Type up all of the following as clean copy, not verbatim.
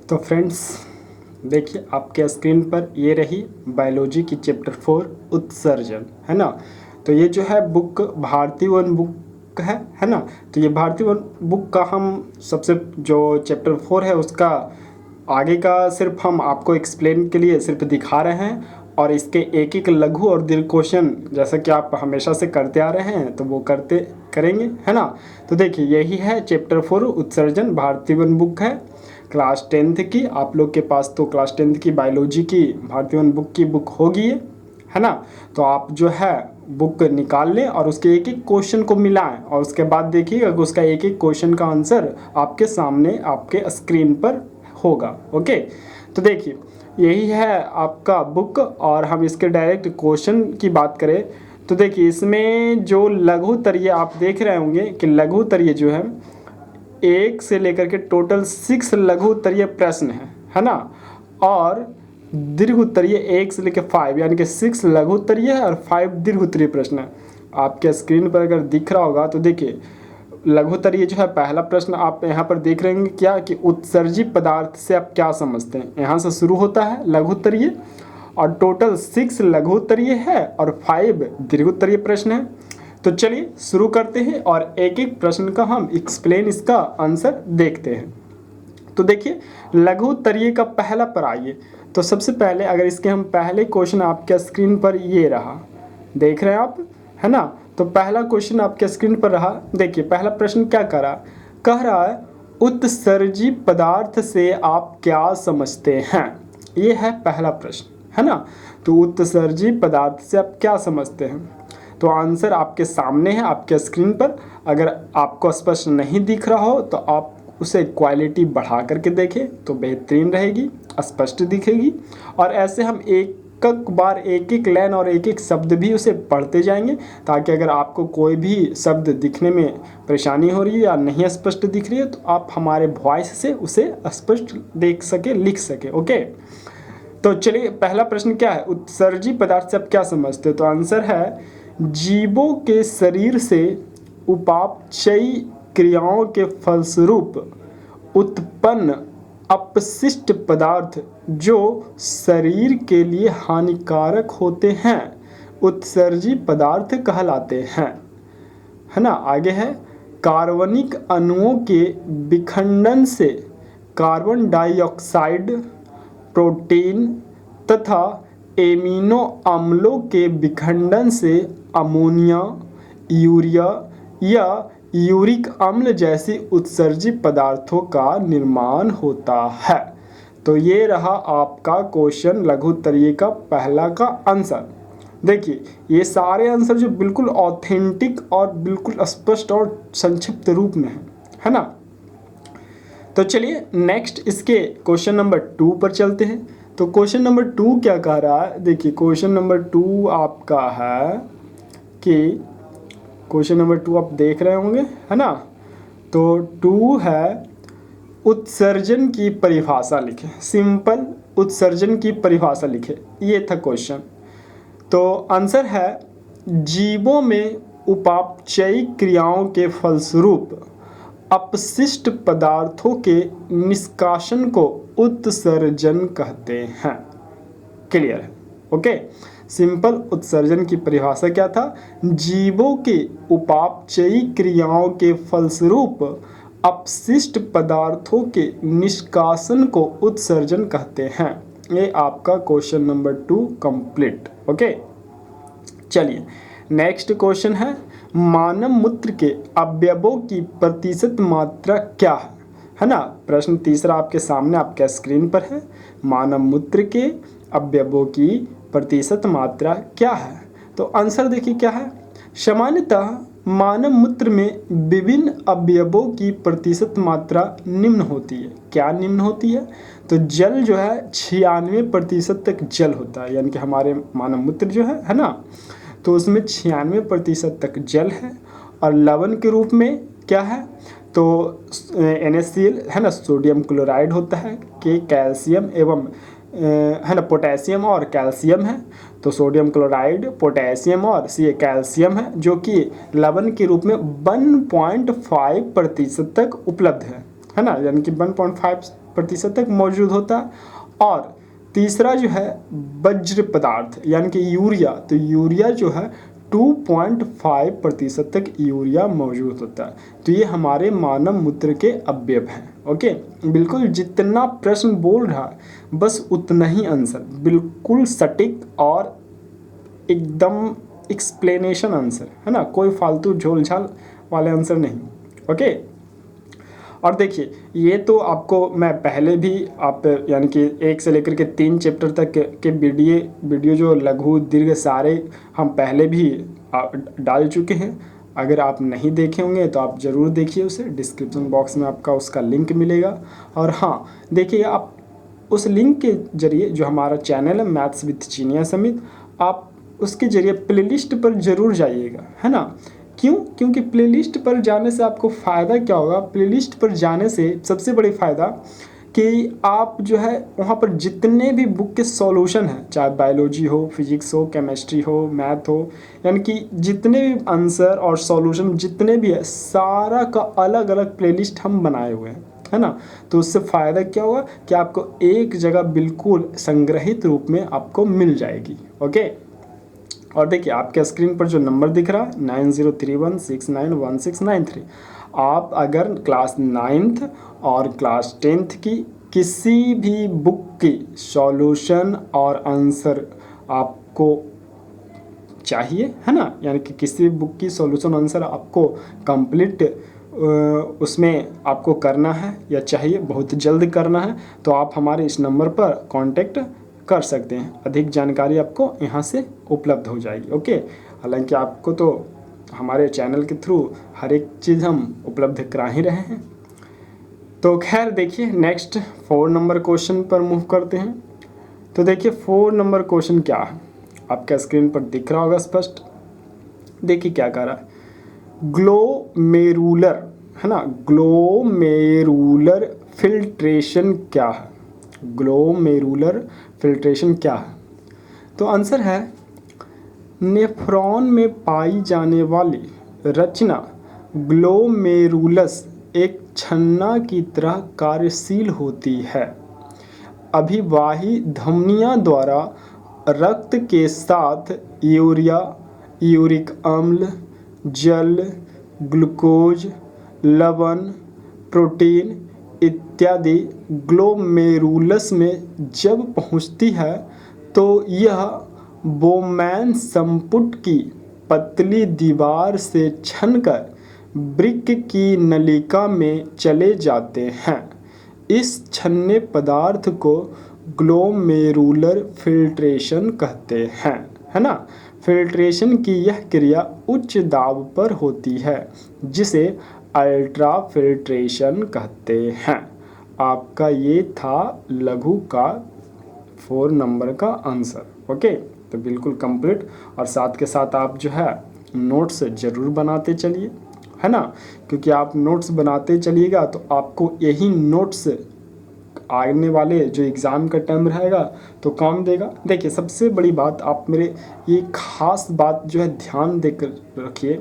तो फ्रेंड्स देखिए आपके स्क्रीन पर ये रही बायोलॉजी की चैप्टर 4 उत्सर्जन, है ना। तो ये जो है बुक भारतीय वन बुक है ना। तो ये भारतीय वन बुक का हम सबसे जो चैप्टर 4 है उसका आगे का सिर्फ हम आपको एक्सप्लेन के लिए सिर्फ दिखा रहे हैं, और इसके एक एक लघु और दीर्घ क्वेश्चन जैसा कि आप हमेशा से करते आ रहे हैं तो वो करेंगे, है ना। तो देखिए यही है चैप्टर 4 उत्सर्जन, भारतीय वन बुक है क्लास 10th की। आप लोग के पास तो क्लास 10th की बायोलॉजी की भारतीय वन बुक की बुक होगी है ना। तो आप जो है बुक निकाल लें और उसके एक एक क्वेश्चन को मिलाएं, और उसके बाद देखिएगा उसका एक एक क्वेश्चन का आंसर आपके सामने आपके स्क्रीन पर होगा। ओके, तो देखिए यही है आपका बुक, और हम इसके डायरेक्ट क्वेश्चन की बात करें तो देखिए इसमें जो लघु तरीय आप देख रहे होंगे कि लघु तरीय जो है 1 से लेकर के टोटल 6 लघु उत्तरीय प्रश्न है ना। और दीर्घ उत्तरीय 1 से लेकर 5 यानी कि 6 लघु उत्तरीय है और 5 दीर्घ उत्तरीय प्रश्न है। आपके स्क्रीन पर अगर दिख रहा होगा तो देखिए लघु उत्तरीय जो है पहला प्रश्न आप यहाँ पर देख रहे हैं क्या कि उत्सर्जी पदार्थ से आप क्या समझते हैं, यहाँ से शुरू होता है लघु उत्तरीय, और टोटल 6 लघु उत्तरीय है और 5 दीर्घ उत्तरीय प्रश्न है। तो चलिए शुरू करते हैं और एक एक प्रश्न का हम एक्सप्लेन इसका आंसर देखते हैं। तो देखिए लघु उत्तरीय का पहला पर आइए। तो सबसे पहले अगर इसके हम पहले क्वेश्चन आपके स्क्रीन पर ये रहा, देख रहे हैं आप, है ना। तो पहला क्वेश्चन आपके स्क्रीन पर रहा। देखिए पहला प्रश्न क्या कह रहा है उत्सर्जी पदार्थ से आप क्या समझते हैं। ये है पहला प्रश्न, है ना। तो उत्सर्जी पदार्थ से आप क्या समझते हैं, तो आंसर आपके सामने है आपके स्क्रीन पर। अगर आपको स्पष्ट नहीं दिख रहा हो तो आप उसे क्वालिटी बढ़ा करके देखें तो बेहतरीन रहेगी, स्पष्ट दिखेगी। और ऐसे हम एक बार एक एक लाइन और एक एक शब्द भी उसे पढ़ते जाएंगे, ताकि अगर आपको कोई भी शब्द दिखने में परेशानी हो रही है या नहीं स्पष्ट दिख रही है तो आप हमारे वॉइस से उसे स्पष्ट देख सके, लिख सके। ओके, तो चलिए पहला प्रश्न क्या है, उत्सर्जी पदार्थ से आप क्या समझते हो। तो आंसर है जीवों के शरीर से उपापचयी क्रियाओं के फलस्वरूप उत्पन्न अपशिष्ट पदार्थ जो शरीर के लिए हानिकारक होते हैं उत्सर्जी पदार्थ कहलाते हैं, है ना। आगे है कार्बनिक अणुओं के विखंडन से कार्बन डाइऑक्साइड, प्रोटीन तथा एमिनो अम्लों के विखंडन से अमोनिया, यूरिया या यूरिक अम्ल जैसी उत्सर्जी पदार्थों का निर्माण होता है। तो ये रहा आपका क्वेश्चन लघु उत्तरीय का पहला का आंसर। देखिए ये सारे आंसर जो बिल्कुल ऑथेंटिक और बिल्कुल स्पष्ट और संक्षिप्त रूप में है ना। तो चलिए नेक्स्ट इसके क्वेश्चन नंबर 2 पर चलते हैं। तो क्वेश्चन नंबर 2 क्या कह रहा है, देखिए क्वेश्चन नंबर 2 आपका है कि क्वेश्चन नंबर 2 आप देख रहे होंगे, है ना। तो 2 है उत्सर्जन की परिभाषा लिखे, सिंपल उत्सर्जन की परिभाषा लिखे, ये था क्वेश्चन। तो आंसर है जीवों में उपापचयी क्रियाओं के फलस्वरूप अपशिष्ट पदार्थों के निष्कासन को उत्सर्जन कहते हैं। क्लियर है, ओके। सिंपल उत्सर्जन की परिभाषा क्या था, जीवों के उपापचयी क्रियाओं के फलस्वरूप अपशिष्ट पदार्थों के निष्कासन को उत्सर्जन कहते हैं। ये आपका क्वेश्चन नंबर 2 कंप्लीट। ओके, चलिए नेक्स्ट क्वेश्चन है मूत्र के अवयवों की प्रतिशत मात्रा क्या है ना। प्रश्न तीसरा आपके सामने आपके स्क्रीन पर है, मानव मूत्र के अवयवों की प्रतिशत मात्रा क्या है। तो आंसर देखिए क्या है, सामान्यतः मानव मूत्र में विभिन्न अवयवों की प्रतिशत मात्रा निम्न होती है। क्या निम्न होती है, तो जल जो है 96% तक जल होता है, यानी कि हमारे मानव मूत्र जो है ना, तो उसमें 96% तक जल है। और लवण के रूप में क्या है, तो NaCl है ना, सोडियम क्लोराइड होता है, के कैल्शियम एवं है ना पोटेशियम और कैल्शियम है। तो सोडियम क्लोराइड, पोटेशियम और सी कैल्शियम है, जो कि लवण के रूप में 1.5% तक उपलब्ध है ना, यानी कि 1.5 प्रतिशत तक मौजूद होता है। और तीसरा जो है वज्र पदार्थ यानी कि यूरिया, तो यूरिया जो है 2.5% तक यूरिया मौजूद होता है। तो ये हमारे मानव मूत्र के अवयव हैं। ओके, बिल्कुल जितना प्रश्न बोल रहा है बस उतना ही आंसर, बिल्कुल सटीक और एकदम एक्सप्लेनेशन आंसर, है ना, कोई फालतू झोल झाल वाले आंसर नहीं। ओके, और देखिए ये तो आपको मैं पहले भी आप यानी कि 1 से लेकर के 3 चैप्टर तक के वीडियो जो लघु दीर्घ सारे हम पहले भी डाल चुके हैं। अगर आप नहीं देखे होंगे तो आप ज़रूर देखिए उसे, डिस्क्रिप्शन बॉक्स में आपका उसका लिंक मिलेगा। और हाँ देखिए, आप उस लिंक के जरिए जो हमारा चैनल है मैथ्स विद चिनिया समित, आप उसके जरिए प्लेलिस्ट पर ज़रूर जाइएगा, है ना। क्यों? क्योंकि प्लेलिस्ट पर जाने से आपको फ़ायदा क्या होगा, प्लेलिस्ट पर जाने से सबसे बड़ी फ़ायदा कि आप जो है वहाँ पर जितने भी बुक के सॉल्यूशन हैं, चाहे बायोलॉजी हो, फिजिक्स हो, केमिस्ट्री हो, मैथ हो, यानी कि जितने भी आंसर और सॉल्यूशन जितने भी है सारा का अलग अलग प्लेलिस्ट हम बनाए हुए हैं, है ना। तो उससे फ़ायदा क्या होगा कि आपको एक जगह बिल्कुल संग्रहित रूप में आपको मिल जाएगी। ओके, और देखिए आपके स्क्रीन पर जो नंबर दिख रहा है 9031691693, आप अगर क्लास 9th और क्लास 10th की किसी भी बुक की सॉल्यूशन और आंसर आपको चाहिए, है ना, यानी कि किसी भी बुक की सॉल्यूशन आंसर आपको कंप्लीट उसमें आपको करना है या चाहिए, बहुत जल्द करना है, तो आप हमारे इस नंबर पर कांटेक्ट कर सकते हैं। अधिक जानकारी आपको यहाँ से उपलब्ध हो जाएगी। ओके, हालांकि आपको तो हमारे चैनल के थ्रू हर एक चीज़ हम उपलब्ध करा ही रहे हैं। तो खैर देखिए नेक्स्ट 4 नंबर क्वेश्चन पर मूव करते हैं। तो देखिए 4 नंबर क्वेश्चन क्या है, आपका स्क्रीन पर दिख रहा होगा स्पष्ट। देखिए क्या कह रहा है, ग्लोमेरुलर, है ना, ग्लोमेरुलर फिल्ट्रेशन क्या है, ग्लोमेरुलर फिल्ट्रेशन क्या है। तो आंसर है नेफ्रॉन में पाई जाने वाली रचना ग्लोमेरुलस एक छन्ना की तरह कार्यशील होती है। अभिवाही धमनियां द्वारा रक्त के साथ यूरिया, यूरिक अम्ल, जल, ग्लूकोज, लवण, प्रोटीन इत्यादि ग्लोमेरुलस में जब पहुंचती है तो यह बोमैन संपुट की पतली दीवार से छनकर वृक्क की नलिका में चले जाते हैं। इस छन्ने पदार्थ को ग्लोमेरुलर फिल्ट्रेशन कहते हैं, है ना। फिल्ट्रेशन की यह क्रिया उच्च दाब पर होती है जिसे अल्ट्रा फिल्ट्रेशन कहते हैं। आपका ये था लघु का 4 नंबर का आंसर। ओके, तो बिल्कुल कंप्लीट, और साथ के साथ आप जो है नोट्स ज़रूर बनाते चलिए, है ना, क्योंकि आप नोट्स बनाते चलिएगा तो आपको यही नोट्स आने वाले जो एग्ज़ाम का टाइम रहेगा तो काम देगा। देखिए सबसे बड़ी बात, आप मेरे ये खास बात जो है ध्यान देकर रखिए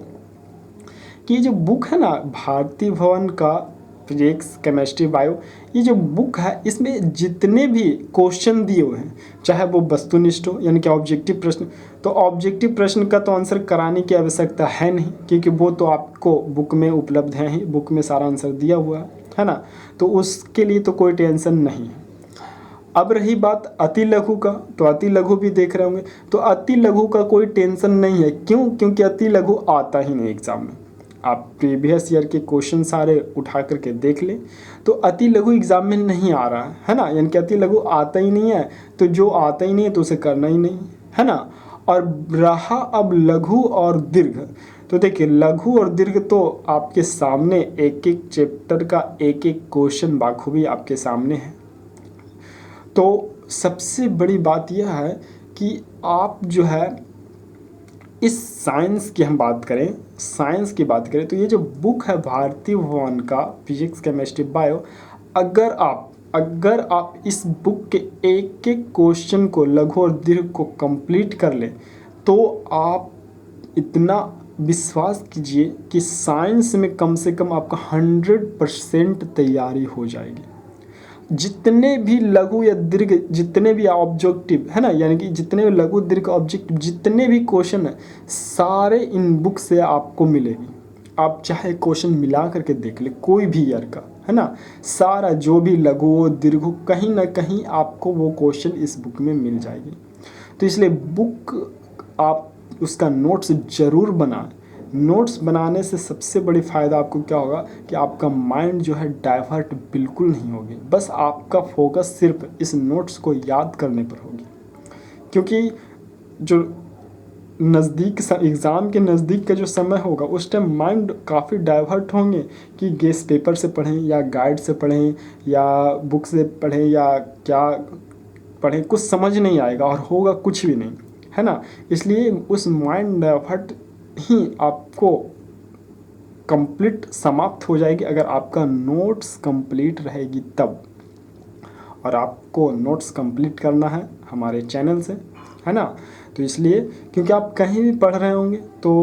कि ये जो बुक है ना भारती भवन का फिजिक्स केमिस्ट्री बायो, ये जो बुक है इसमें जितने भी क्वेश्चन दिए हुए हैं, चाहे वो वस्तुनिष्ठ हो यानी कि ऑब्जेक्टिव प्रश्न, तो ऑब्जेक्टिव प्रश्न का तो आंसर कराने की आवश्यकता है नहीं, क्योंकि वो तो आपको बुक में उपलब्ध है ही, बुक में सारा आंसर दिया हुआ है ना, तो उसके लिए तो कोई टेंशन नहीं है। अब रही बात अति लघु का, तो अति लघु भी देख रहे होंगे, तो अति लघु का कोई टेंशन नहीं है। क्यों? क्योंकि अति लघु आता ही नहीं एग्जाम में। आप प्रीवियस ईयर के क्वेश्चन सारे उठा करके देख लें, तो अति लघु एग्जाम में नहीं आ रहा है ना, यानी कि अति लघु आता ही नहीं है, तो जो आता ही नहीं है तो उसे करना ही नहीं है ना। और रहा अब लघु और दीर्घ, तो देखिए लघु और दीर्घ तो आपके सामने एक एक चैप्टर का एक एक क्वेश्चन बाखूबी आपके सामने है। तो सबसे बड़ी बात यह है कि आप जो है इस साइंस की हम बात करें, साइंस की बात करें, तो ये जो बुक है भारती भवन का फिजिक्स केमिस्ट्री बायो, अगर आप इस बुक के एक एक क्वेश्चन को लघु और दीर्घ को कंप्लीट कर लें तो आप इतना विश्वास कीजिए कि साइंस में कम से कम आपका 100% तैयारी हो जाएगी। जितने भी लघु या दीर्घ, जितने भी ऑब्जेक्टिव है ना, यानी कि जितने भी लघु दीर्घ ऑब्जेक्टिव जितने भी क्वेश्चन है सारे इन बुक से आपको मिलेगी। आप चाहे क्वेश्चन मिला करके देख ले कोई भी ईयर का, है ना, सारा जो भी लघु हो दीर्घ हो कहीं ना कहीं आपको वो क्वेश्चन इस बुक में मिल जाएगी। तो इसलिए बुक आप उसका नोट्स ज़रूर बनाएं। नोट्स बनाने से सबसे बड़ी फ़ायदा आपको क्या होगा कि आपका माइंड जो है डाइवर्ट बिल्कुल नहीं होगी, बस आपका फोकस सिर्फ इस नोट्स को याद करने पर होगी। क्योंकि जो नज़दीक एग्ज़ाम के नज़दीक का जो समय होगा उस टाइम माइंड काफ़ी डाइवर्ट होंगे कि गेस पेपर से पढ़ें या गाइड से पढ़ें या बुक से पढ़ें या क्या पढ़ें, कुछ समझ नहीं आएगा और होगा कुछ भी नहीं, है ना। इसलिए उस माइंड डाइवर्ट ही आपको कंप्लीट समाप्त हो जाएगी अगर आपका नोट्स कंप्लीट रहेगी तब। और आपको नोट्स कंप्लीट करना है हमारे चैनल से, है ना। तो इसलिए क्योंकि आप कहीं भी पढ़ रहे होंगे तो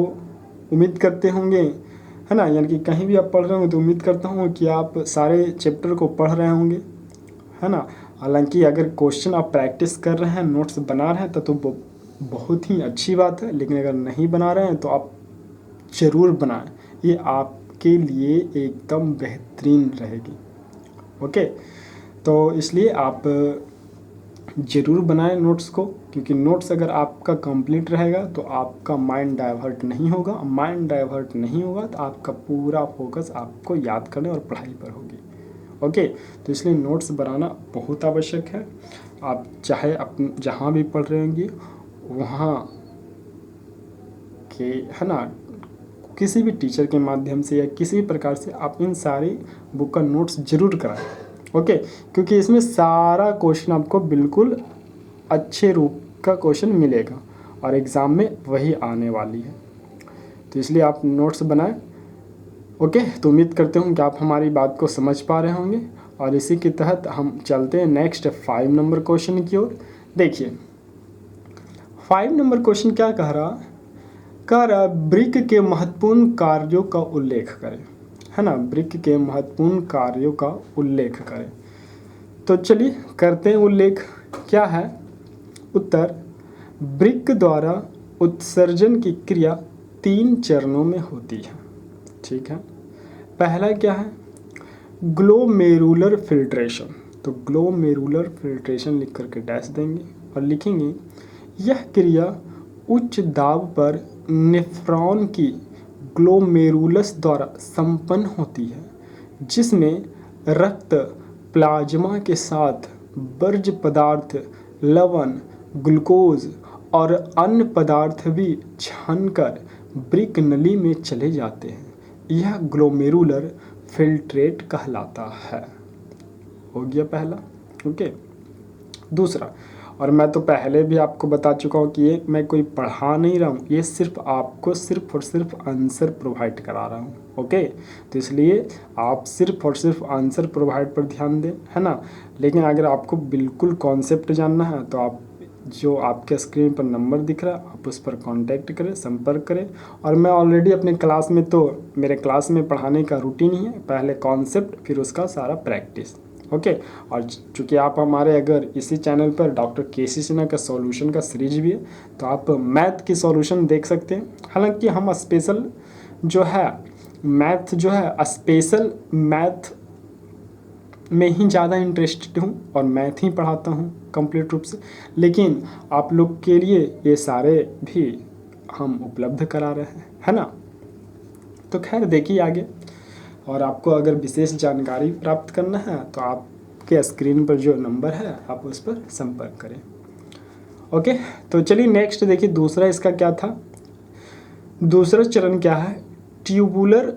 उम्मीद करते होंगे, है ना, यानी कि कहीं भी आप पढ़ रहे होंगे तो उम्मीद करता हूँ कि आप सारे चैप्टर को पढ़ रहे होंगे, है ना। हालांकि अगर क्वेश्चन आप प्रैक्टिस कर रहे हैं, नोट्स बना रहे हैं तो बहुत ही अच्छी बात है, लेकिन अगर नहीं बना रहे हैं तो आप ज़रूर बनाएं, ये आपके लिए एकदम बेहतरीन रहेगी। ओके, तो इसलिए आप ज़रूर बनाएं नोट्स को, क्योंकि नोट्स अगर आपका कंप्लीट रहेगा तो आपका माइंड डाइवर्ट नहीं होगा। माइंड डाइवर्ट नहीं होगा तो आपका पूरा फोकस आपको याद करने और पढ़ाई पर होगी। ओके, तो इसलिए नोट्स बनाना बहुत आवश्यक है। आप चाहे अपन जहाँ भी पढ़ रहे होंगे वहाँ के, है ना, किसी भी टीचर के माध्यम से या किसी भी प्रकार से आप इन सारी बुक का नोट्स ज़रूर कराएं। ओके, क्योंकि इसमें सारा क्वेश्चन आपको बिल्कुल अच्छे रूप का क्वेश्चन मिलेगा और एग्ज़ाम में वही आने वाली है। तो इसलिए आप नोट्स बनाएं। ओके, तो उम्मीद करते हूँ कि आप हमारी बात को समझ पा रहे होंगे और इसी के तहत हम चलते हैं नेक्स्ट 5 नंबर क्वेश्चन की ओर। देखिए 5 नंबर क्वेश्चन क्या कह रहा, ब्रिक के महत्वपूर्ण कार्यों का उल्लेख करें, है ना, ब्रिक के महत्वपूर्ण कार्यों का उल्लेख करें। तो चलिए करते हैं उल्लेख। क्या है उत्तर, ब्रिक द्वारा उत्सर्जन की क्रिया 3 चरणों में होती है। ठीक है, पहला क्या है, ग्लोमेरुलर फिल्ट्रेशन। तो ग्लोमेरुलर फिल्ट्रेशन लिख करके डैश देंगे और लिखेंगे यह क्रिया उच्च दाब पर नेफ्रॉन की ग्लोमेरुलस द्वारा संपन्न होती है, जिसमें रक्त प्लाज्मा के साथ वर्ज्य पदार्थ, लवण, ग्लूकोज और अन्य पदार्थ भी छानकर ब्रिक नली में चले जाते हैं। यह ग्लोमेरुलर फिल्ट्रेट कहलाता है। हो गया पहला। ओके, दूसरा, और मैं तो पहले भी आपको बता चुका हूँ कि ये मैं कोई पढ़ा नहीं रहा हूँ, ये सिर्फ आपको सिर्फ और सिर्फ आंसर प्रोवाइड करा रहा हूँ। ओके, तो इसलिए आप सिर्फ और सिर्फ आंसर प्रोवाइड पर ध्यान दें, है ना। लेकिन अगर आपको बिल्कुल कॉन्सेप्ट जानना है तो आप जो आपके स्क्रीन पर नंबर दिख रहा है आप उस पर कांटेक्ट करें, संपर्क करें। और मैं ऑलरेडी अपने क्लास में, तो मेरे क्लास में पढ़ाने का रूटीन ही है, पहले कॉन्सेप्ट फिर उसका सारा प्रैक्टिस। ओके, और चूँकि आप हमारे अगर इसी चैनल पर डॉक्टर के.सी. सिन्हा का सॉल्यूशन का सीरीज भी है तो आप मैथ की सॉल्यूशन देख सकते हैं। हालांकि हम स्पेशल जो है मैथ जो है स्पेशल मैथ में ही ज़्यादा इंटरेस्टेड हूँ और मैथ ही पढ़ाता हूँ कंप्लीट रूप से, लेकिन आप लोग के लिए ये सारे भी हम उपलब्ध करा रहे हैं, है ना। तो खैर देखिए आगे, और आपको अगर विशेष जानकारी प्राप्त करना है तो आपके स्क्रीन पर जो नंबर है आप उस पर संपर्क करें। ओके, तो चलिए नेक्स्ट देखिए दूसरा इसका क्या था। दूसरा चरण क्या है, ट्यूबुलर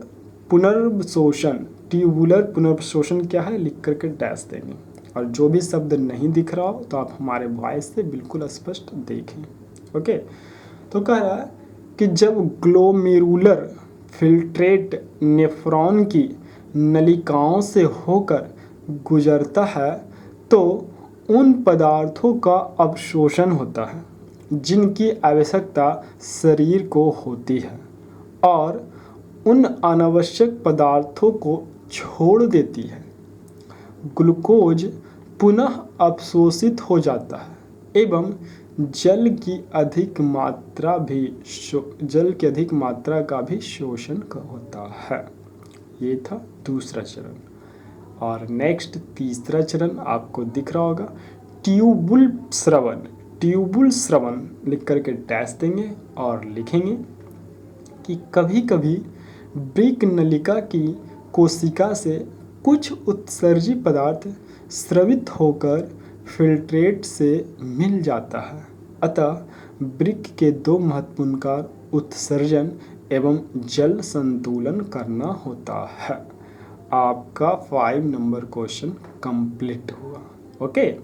पुनर्वशोषण। ट्यूबुलर पुनर्वशोषण क्या है लिख करके डैश देंगे, और जो भी शब्द नहीं दिख रहा हो तो आप हमारे वॉइस से बिल्कुल स्पष्ट देखें। ओके, तो कह रहा है कि जब ग्लोमेरुलर फिल्ट्रेट नेफ्रॉन की नलिकाओं से होकर गुजरता है तो उन पदार्थों का अवशोषण होता है जिनकी आवश्यकता शरीर को होती है और उन अनावश्यक पदार्थों को छोड़ देती है। ग्लूकोज पुनः अवशोषित हो जाता है एवं जल की अधिक मात्रा का भी शोषण होता है। ये था दूसरा चरण। और नेक्स्ट तीसरा चरण आपको दिख रहा होगा, ट्यूबुल श्रवण। ट्यूबुल श्रवण लिख करके डैश देंगे और लिखेंगे कि कभी कभी वृक्क नलिका की कोशिका से कुछ उत्सर्जी पदार्थ स्रवित होकर फिल्ट्रेट से मिल जाता है। अतः वृक्क के दो महत्वपूर्ण कार्य उत्सर्जन एवं जल संतुलन करना होता है। आपका 5 नंबर क्वेश्चन कंप्लीट हुआ। ओके,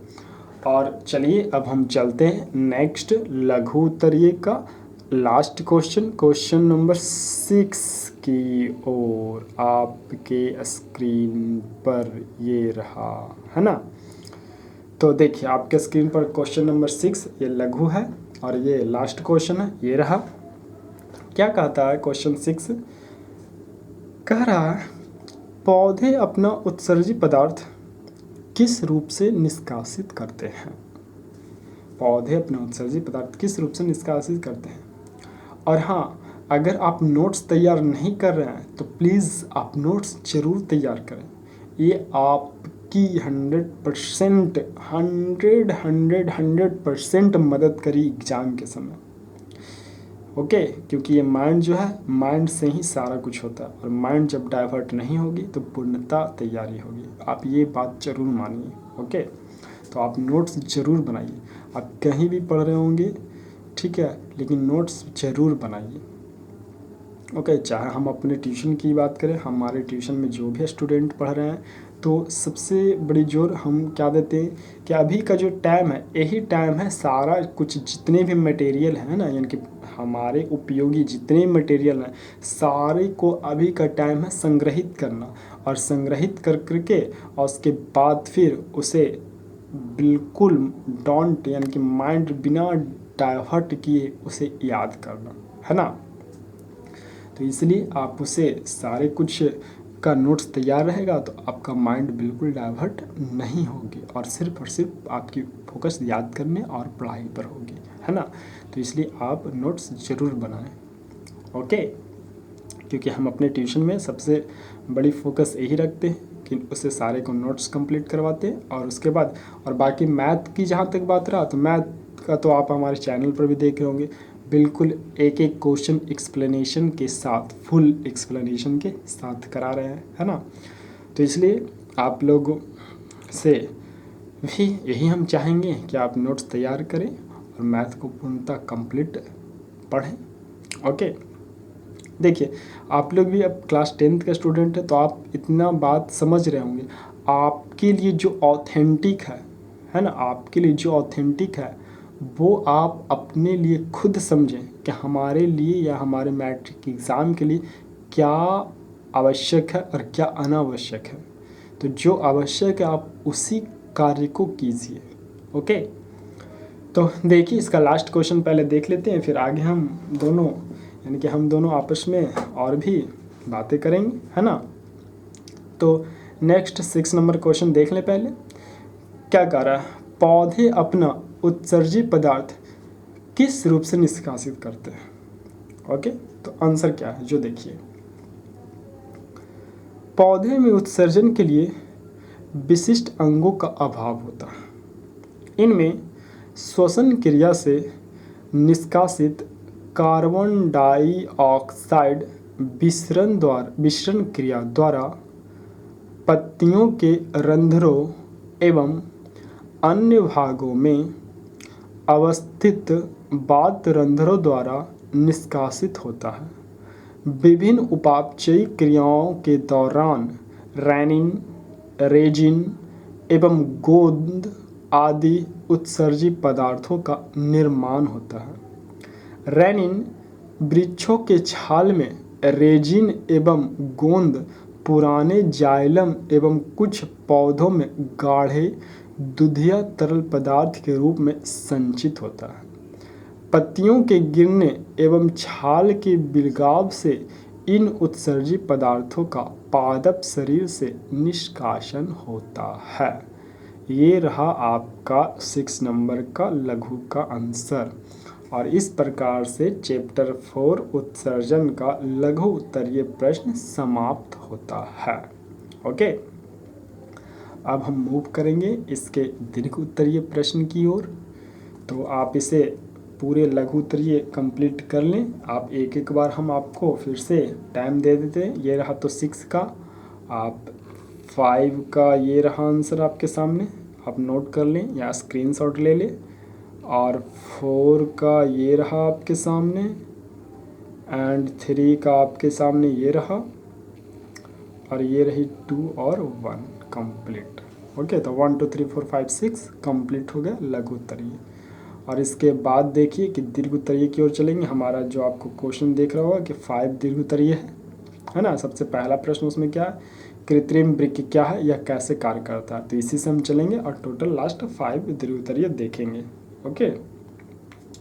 और चलिए अब हम चलते हैं नेक्स्ट लघु उत्तरीय का लास्ट क्वेश्चन नंबर 6 की ओर। आपके स्क्रीन पर ये रहा है ना। तो देखिए आपके स्क्रीन पर क्वेश्चन नंबर 6 ये लघु है और ये लास्ट क्वेश्चन है, ये रहा। क्या कहता है क्वेश्चन 6? कह रहा है पौधे अपना उत्सर्जी पदार्थ किस रूप से निष्कासित करते हैं। पौधे अपना उत्सर्जी पदार्थ किस रूप से निष्कासित करते हैं। और हाँ, अगर आप नोट्स तैयार नहीं कर रहे हैं तो प्लीज़ आप नोट्स ज़रूर तैयार करें। ये आपकी 100% मदद करी एग्ज़ाम के समय। ओके, क्योंकि ये माइंड जो है, माइंड से ही सारा कुछ होता है और माइंड जब डाइवर्ट नहीं होगी तो पूर्णतः तैयारी होगी। आप ये बात ज़रूर मानिए। ओके, तो आप नोट्स ज़रूर बनाइए। आप कहीं भी पढ़ रहे होंगे, ठीक है, लेकिन नोट्स ज़रूर बनाइए। ओके, चाहे हम अपने ट्यूशन की बात करें, हमारे ट्यूशन में जो भी स्टूडेंट पढ़ रहे हैं, तो सबसे बड़ी जोर हम क्या देते हैं कि अभी का जो टाइम है, यही टाइम है सारा कुछ जितने भी मटेरियल है ना, यानी कि हमारे उपयोगी जितने मटेरियल हैं सारे को अभी का टाइम है संग्रहित करना, और संग्रहित कर करके और उसके बाद फिर उसे बिल्कुल डोंट यानी कि माइंड बिना डाइवर्ट किए उसे याद करना है ना। तो इसलिए आप उसे सारे कुछ का नोट्स तैयार रहेगा तो आपका माइंड बिल्कुल डाइवर्ट नहीं होगी और सिर्फ आपकी फोकस याद करने और पढ़ाई पर होगी, है ना। तो इसलिए आप नोट्स ज़रूर बनाएं। ओके, क्योंकि हम अपने ट्यूशन में सबसे बड़ी फोकस यही रखते हैं कि उससे सारे को नोट्स कंप्लीट करवाते हैं। और उसके बाद और बाकी मैथ की जहाँ तक बात रहा, तो मैथ का तो आप हमारे चैनल पर भी देख रहे होंगे, बिल्कुल एक एक क्वेश्चन एक्सप्लेनेशन के साथ, फुल एक्सप्लेनेशन के साथ करा रहे हैं, है ना। तो इसलिए आप लोगों से भी यही हम चाहेंगे कि आप नोट्स तैयार करें और मैथ को पूर्णतः कंप्लीट पढ़ें। ओके, देखिए आप लोग भी अब क्लास 10th का स्टूडेंट है तो आप इतना बात समझ रहे होंगे। आपके लिए जो ऑथेंटिक है ना, आपके लिए जो ऑथेंटिक है वो आप अपने लिए खुद समझें कि हमारे लिए या हमारे मैट्रिक एग्ज़ाम के लिए क्या आवश्यक है और क्या अनावश्यक है। तो जो आवश्यक है आप उसी कार्य को कीजिए। ओके, तो देखिए इसका लास्ट क्वेश्चन पहले देख लेते हैं, फिर आगे हम दोनों यानी कि हम दोनों आपस में और भी बातें करेंगे, है ना। तो नेक्स्ट 6 नंबर क्वेश्चन देख लें पहले। क्या कह रहा है, पौधे अपना उत्सर्जी पदार्थ किस रूप से निष्कासित करते हैं। ओके, तो आंसर क्या है जो देखिए, पौधे में उत्सर्जन के लिए विशिष्ट अंगों का अभाव होता है। इनमें श्वसन क्रिया से निष्कासित कार्बन डाइऑक्साइड विसरण क्रिया द्वारा पत्तियों के रंध्रों एवं अन्य भागों में अवस्थित बात रंध्रों द्वारा निष्कासित होता है। विभिन्न उपापचयी क्रियाओं के दौरान रेनिन, रेजिन एवं गोंद आदि उत्सर्जी पदार्थों का निर्माण होता है। रेनिन वृक्षों के छाल में, रेजिन एवं गोंद पुराने जाइलम एवं कुछ पौधों में गाढ़े दुधिया तरल पदार्थ के रूप में संचित होता है। पत्तियों के गिरने एवं छाल के बिलगाव से इन उत्सर्जी पदार्थों का पादप शरीर से निष्कासन होता है। ये रहा आपका 6 नंबर का लघु का आंसर। और इस प्रकार से चैप्टर 4 उत्सर्जन का लघु उत्तरीय प्रश्न समाप्त होता है। ओके, अब हम मूव करेंगे इसके दीर्घ उत्तरीय प्रश्न की ओर। तो आप इसे पूरे लघु उत्तरीय कंप्लीट कर लें। आप एक एक बार हम आपको फिर से टाइम दे देते हैं। ये रहा तो 6 का, आप 5 का ये रहा आंसर आपके सामने, आप नोट कर लें या स्क्रीनशॉट ले लें। और 4 का ये रहा आपके सामने, एंड 3 का आपके सामने ये रहा, और ये रही 2 और 1 कंप्लीट। ओके, तो 1 2 3 4 5 6 कंप्लीट हो गया लघु उत्तरीय। और इसके बाद देखिए कि दीर्घ उत्तरीय की ओर चलेंगे। हमारा जो आपको क्वेश्चन देख रहा होगा कि 5 दीर्घ उत्तरीय है ना। सबसे पहला प्रश्न उसमें क्या है, कृत्रिम वृक्क क्या है, यह कैसे कार्य करता है। तो इसी से हम चलेंगे और टोटल लास्ट 5 दीर्घ उत्तरीय देखेंगे। ओके,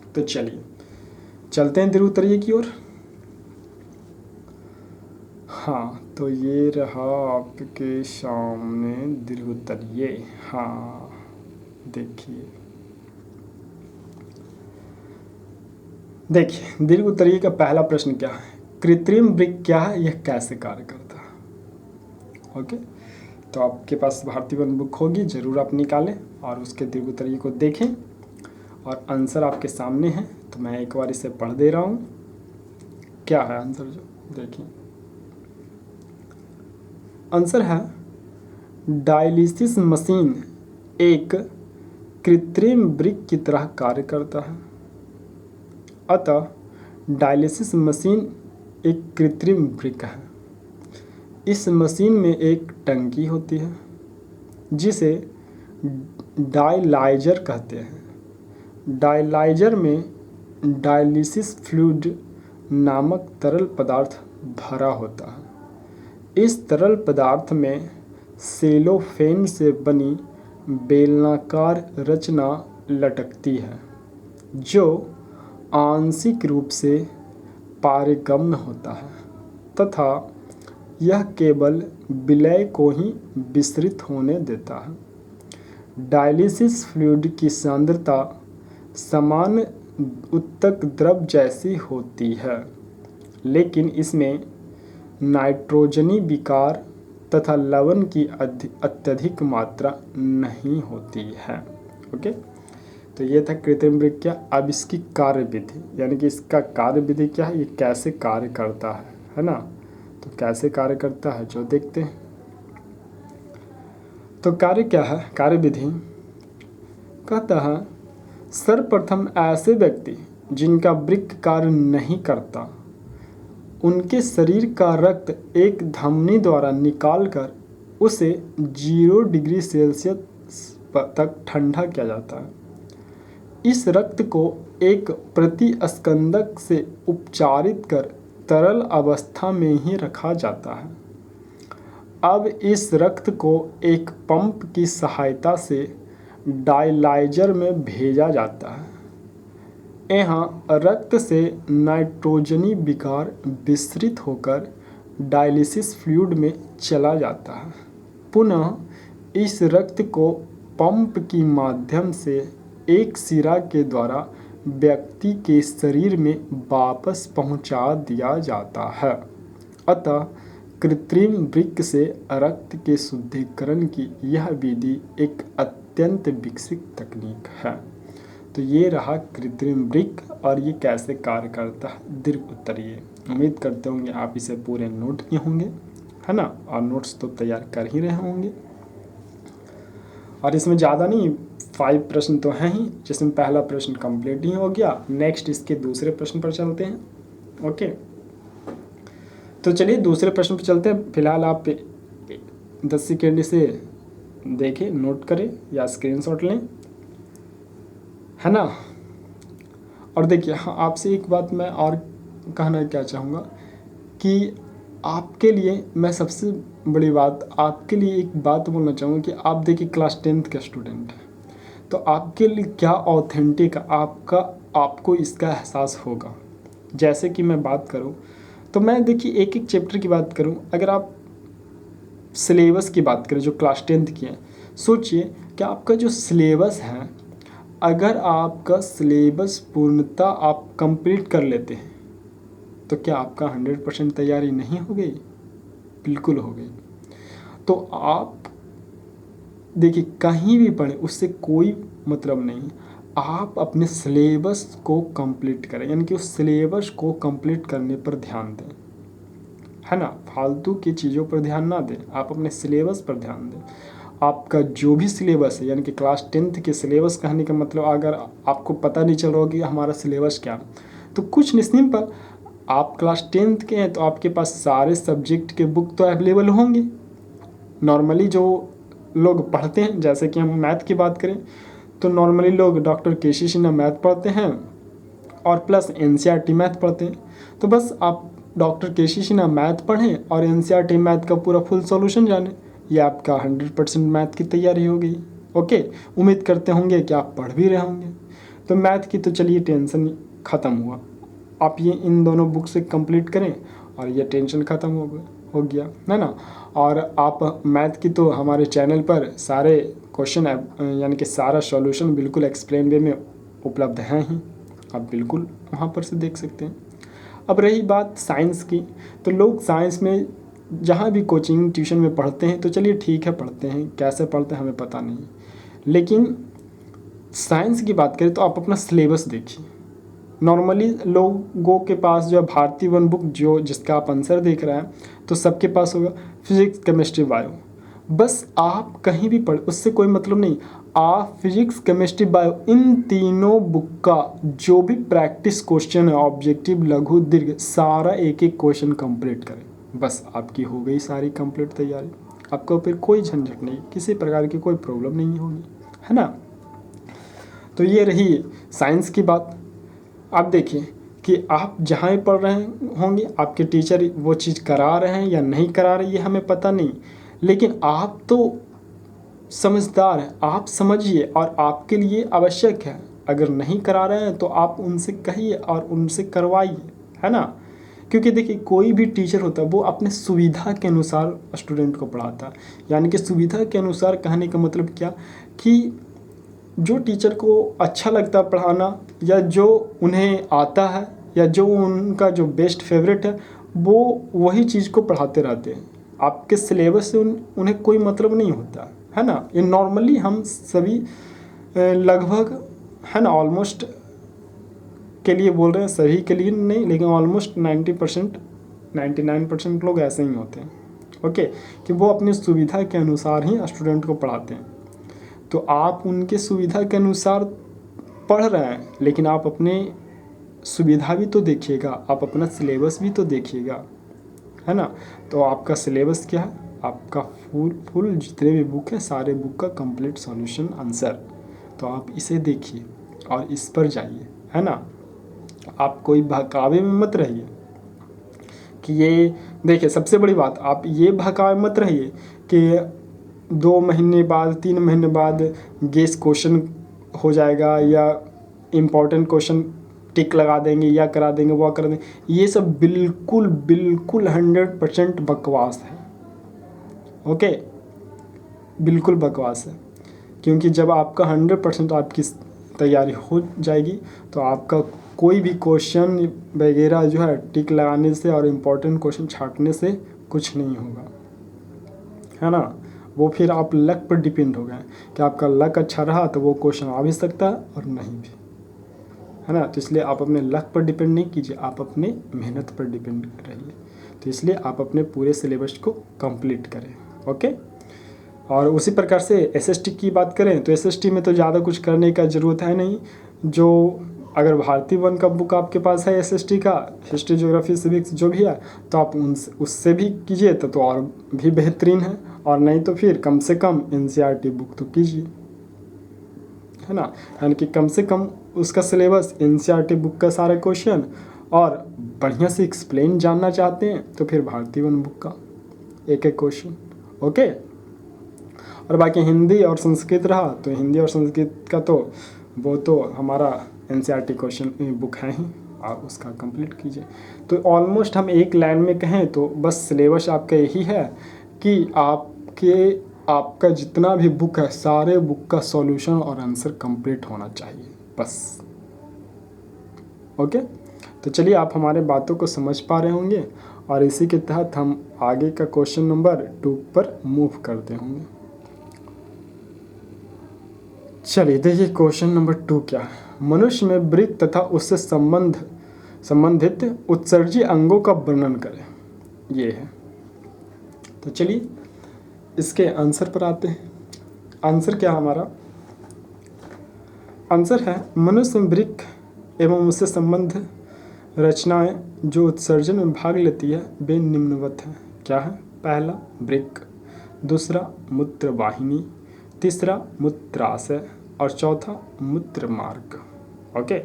तो चलिए चलते हैं दीर्घ उत्तरीय की ओर। हाँ, तो ये रहा आपके सामने दीर्घ उत्तरीय। हाँ देखिए दीर्घ उत्तरीय का पहला प्रश्न क्या है, कृत्रिम वृक्क क्या है, यह कैसे कार्य करता है। ओके, तो आपके पास भारतीय वन बुक होगी, जरूर आप निकालें और उसके दीर्घ उत्तरीय को देखें। और आंसर आपके सामने है, तो मैं एक बार इसे पढ़ दे रहा हूँ। क्या है आंसर, जो देखिए आंसर है, डायलिसिस मशीन एक कृत्रिम वृक्क की तरह कार्य करता है। अतः डायलिसिस मशीन एक कृत्रिम वृक्क है। इस मशीन में एक टंकी होती है जिसे डायलाइजर कहते हैं। डायलाइजर में डायलिसिस फ्लूइड नामक तरल पदार्थ भरा होता है। इस तरल पदार्थ में सेलोफेन से बनी बेलनाकार रचना लटकती है जो आंशिक रूप से पारगम्य होता है तथा यह केवल विलय को ही विसरित होने देता है। डायलिसिस फ्लूइड की सांद्रता सामान्य उत्तक द्रव जैसी होती है, लेकिन इसमें नाइट्रोजनी विकार तथा लवण की अत्यधिक मात्रा नहीं होती है। ओके, तो ये था कृत्रिम वृक्क क्या। अब इसकी कार्य विधि, यानी कि इसका कार्य विधि क्या है, ये कैसे कार्य करता है ना। तो कैसे कार्य करता है जो देखते हैं। तो कार्य क्या है, कार्य विधि कहता है, सर्वप्रथम ऐसे व्यक्ति जिनका वृक्क कार्य नहीं करता, उनके शरीर का रक्त एक धमनी द्वारा निकालकर उसे 0 डिग्री सेल्सियस तक ठंडा किया जाता है। इस रक्त को एक प्रतिस्कंदक से उपचारित कर तरल अवस्था में ही रखा जाता है। अब इस रक्त को एक पंप की सहायता से डायलाइजर में भेजा जाता है। यहाँ रक्त से नाइट्रोजनी विकार विसरित होकर डायलिसिस फ्लूइड में चला जाता है। पुनः इस रक्त को पंप की माध्यम से एक सिरा के द्वारा व्यक्ति के शरीर में वापस पहुंचा दिया जाता है। अतः कृत्रिम वृक्क से रक्त के शुद्धिकरण की यह विधि एक अत्यंत विकसित तकनीक है। तो ये रहा कृत्रिम वृक्क और ये कैसे कार्य करता है दीर्घ उत्तरीय। उम्मीद करते होंगे आप इसे पूरे नोट किए होंगे, है ना, और नोट्स तो तैयार कर ही रहे होंगे। और इसमें ज़्यादा नहीं, 5 प्रश्न तो हैं ही, जिसमें पहला प्रश्न कंप्लीट ही हो गया। नेक्स्ट इसके दूसरे प्रश्न पर चलते हैं। ओके, तो चलिए दूसरे प्रश्न पर चलते हैं। फिलहाल आप 10 सेकेंड से देखें, नोट करें या स्क्रीनशॉट लें, है ना। और देखिए, हाँ, आपसे एक बात मैं और कहना क्या चाहूँगा कि आपके लिए मैं सबसे बड़ी बात, आपके लिए एक बात बोलना चाहूँगा कि आप देखिए क्लास 10th के स्टूडेंट हैं, तो आपके लिए क्या ऑथेंटिक आपको इसका एहसास होगा। जैसे कि मैं बात करूँ तो मैं देखिए एक एक चैप्टर की बात करूं, अगर आप सिलेबस की बात करें जो क्लास 10th की है, सोचिए कि आपका जो सिलेबस है, अगर आपका सिलेबस पूर्णतः आप कंप्लीट कर लेते हैं तो क्या आपका 100% तैयारी नहीं हो गई? बिल्कुल हो गई। तो आप देखिए कहीं भी पढ़ें उससे कोई मतलब नहीं, आप अपने सिलेबस को कंप्लीट करें, यानी कि उस सिलेबस को कंप्लीट करने पर ध्यान दें, है ना। फालतू की चीज़ों पर ध्यान ना दें, आप अपने सिलेबस पर ध्यान दें। आपका जो भी सिलेबस है, यानी कि क्लास 10th के सिलेबस कहने का मतलब, अगर आपको पता नहीं चल रहा हो कि हमारा सिलेबस क्या है, तो कुछ नहीं, सिंपल, आप क्लास 10th के हैं तो आपके पास सारे सब्जेक्ट के बुक तो अवेलेबल होंगे। नॉर्मली जो लोग पढ़ते हैं, जैसे कि हम मैथ की बात करें तो नॉर्मली लोग डॉक्टर केसी सिन्हा मैथ पढ़ते हैं और प्लस एनसीईआरटी मैथ पढ़ते हैं। तो बस आप डॉक्टर केसी सिन्हा मैथ पढ़ें और एनसीईआरटी मैथ का पूरा फुल सॉल्यूशन जानें, ये आपका 100% मैथ की तैयारी हो गई। ओके, उम्मीद करते होंगे कि आप पढ़ भी रहे होंगे। तो मैथ की तो चलिए टेंशन ख़त्म हुआ, आप ये इन दोनों बुक से कंप्लीट करें और ये टेंशन ख़त्म हो गया, है ना। और आप मैथ की तो हमारे चैनल पर सारे क्वेश्चन यानी कि सारा सॉल्यूशन बिल्कुल एक्सप्लेन वे में उपलब्ध हैं ही, आप बिल्कुल वहाँ पर से देख सकते हैं। अब रही बात साइंस की, तो लोग साइंस में जहाँ भी कोचिंग ट्यूशन में पढ़ते हैं तो चलिए ठीक है, पढ़ते हैं, कैसे पढ़ते हैं हमें पता नहीं, लेकिन साइंस की बात करें तो आप अपना सिलेबस देखिए। नॉर्मली लोगों के पास जो है भारतीय वन बुक, जो जिसका आप आंसर देख रहे हैं, तो सबके पास होगा फिजिक्स केमिस्ट्री बायो। बस आप कहीं भी पढ़, उससे कोई मतलब नहीं, आप फिजिक्स केमिस्ट्री बायो इन तीनों बुक का जो भी प्रैक्टिस क्वेश्चन है, ऑब्जेक्टिव लघु दीर्घ, सारा एक एक क्वेश्चन कंप्लीट करें, बस आपकी हो गई सारी कंप्लीट तैयारी। आपको फिर कोई झंझट नहीं, किसी प्रकार की कोई प्रॉब्लम नहीं होगी, है ना। तो ये रही साइंस की बात। आप देखिए कि आप जहाँ भी पढ़ रहे होंगे, आपके टीचर वो चीज़ करा रहे हैं या नहीं करा रहे, ये हमें पता नहीं, लेकिन आप तो समझदार हैं, आप समझिए और आपके लिए आवश्यक है। अगर नहीं करा रहे हैं तो आप उनसे कहिए और उनसे करवाइए, है ना। क्योंकि देखिए कोई भी टीचर होता है वो अपने सुविधा के अनुसार स्टूडेंट को पढ़ाता है, यानी कि सुविधा के अनुसार कहने का मतलब क्या, कि जो टीचर को अच्छा लगता है पढ़ाना, या जो उन्हें आता है, या जो उनका जो बेस्ट फेवरेट है, वो वही चीज़ को पढ़ाते रहते हैं। आपके सिलेबस से उन्हें कोई मतलब नहीं होता, है ना। ये नॉर्मली हम सभी लगभग, है ना, ऑलमोस्ट के लिए बोल रहे हैं, सभी के लिए नहीं, लेकिन ऑलमोस्ट 90% 99% लोग ऐसे ही होते हैं। ओके, कि वो अपनी सुविधा के अनुसार ही स्टूडेंट को पढ़ाते हैं। तो आप उनके सुविधा के अनुसार पढ़ रहे हैं, लेकिन आप अपने सुविधा भी तो देखिएगा, आप अपना सिलेबस भी तो देखिएगा, है ना। तो आपका सिलेबस क्या है, आपका फुल जितने भी बुक है, सारे बुक का कंप्लीट सॉल्यूशन आंसर, तो आप इसे देखिए और इस पर जाइए, है ना। आप कोई बहकावे में मत रहिए कि ये देखिए, सबसे बड़ी बात, आप ये बहकावे मत रहिए कि 2 महीने बाद 3 महीने बाद गेस क्वेश्चन हो जाएगा, या इम्पॉर्टेंट क्वेश्चन टिक लगा देंगे, या करा देंगे, वो कर देंगे, ये सब बिल्कुल बिल्कुल 100% बकवास है। ओके, बिल्कुल बकवास है, क्योंकि जब आपका 100% आपकी तैयारी हो जाएगी तो आपका कोई भी क्वेश्चन वगैरह जो है टिक लगाने से और इम्पोर्टेंट क्वेश्चन छांटने से कुछ नहीं होगा, है ना। वो फिर आप लक पर डिपेंड हो गए कि आपका लक अच्छा रहा तो वो क्वेश्चन आ भी सकता है और नहीं भी, है ना। तो इसलिए आप अपने लक पर डिपेंड नहीं कीजिए, आप अपने मेहनत पर डिपेंड रहिए। तो इसलिए आप अपने पूरे सिलेबस को कंप्लीट करें। ओके, और उसी प्रकार से एसएसटी की बात करें तो एसएसटी में तो ज़्यादा कुछ करने का ज़रूरत है नहीं। जो अगर भारतीय वन का बुक आपके पास है एसएसटी का, हिस्ट्री ज्योग्राफी सिविक्स जो भी है, तो आप उससे भी कीजिए तो और भी बेहतरीन है, और नहीं तो फिर कम से कम एनसीईआरटी बुक तो कीजिए, है ना। यानी कि कम से कम उसका सिलेबस, एनसीईआरटी बुक का सारा क्वेश्चन, और बढ़िया से एक्सप्लेन जानना चाहते हैं तो फिर भारतीय वन बुक का एक एक क्वेश्चन। ओके, और बाकी हिंदी और संस्कृत रहा तो हिंदी और संस्कृत का तो वो तो हमारा एनसीईआरटी क्वेश्चन बुक है ही, आप उसका कंप्लीट कीजिए। तो ऑलमोस्ट हम एक लाइन में कहें तो बस सिलेबस आपका यही है कि आपका जितना भी बुक है सारे बुक का सॉल्यूशन और आंसर कंप्लीट होना चाहिए बस। ओके, तो चलिए आप हमारे बातों को समझ पा रहे होंगे और इसी के तहत हम आगे का क्वेश्चन नंबर 2 पर मूव करते होंगे। चलिए देखिए क्वेश्चन नंबर 2 क्या है। मनुष्य में वृक्क तथा उससे संबंधित उत्सर्जी अंगों का वर्णन करें, ये है। तो चलिए इसके आंसर पर आते हैं। आंसर क्या हमारा आंसर है मनुष्य में वृक्क एवं उससे संबंध रचनाएं जो उत्सर्जन में भाग लेती है वे निम्नवत हैं। क्या है? पहला वृक्क, दूसरा मूत्रवाहिनी, तीसरा मूत्राशय और चौथा मूत्र मार्ग। ओके,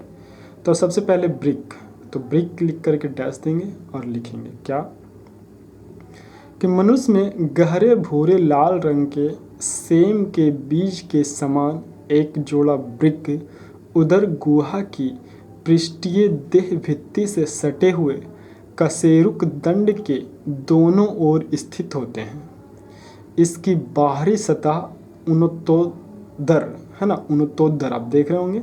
तो सबसे पहले वृक्क, तो वृक्क लिख करके डैश देंगे और लिखेंगे क्या कि मनुष्य में गहरे भूरे लाल रंग के सेम के बीज के समान एक जोड़ा वृक्क उदर गुहा की पृष्ठीय देह भित्ति से सटे हुए कशेरुक दंड के दोनों ओर स्थित होते हैं। इसकी बाहरी सतह उन्नतोदर है ना, उन्नतोदर आप देख रहे होंगे,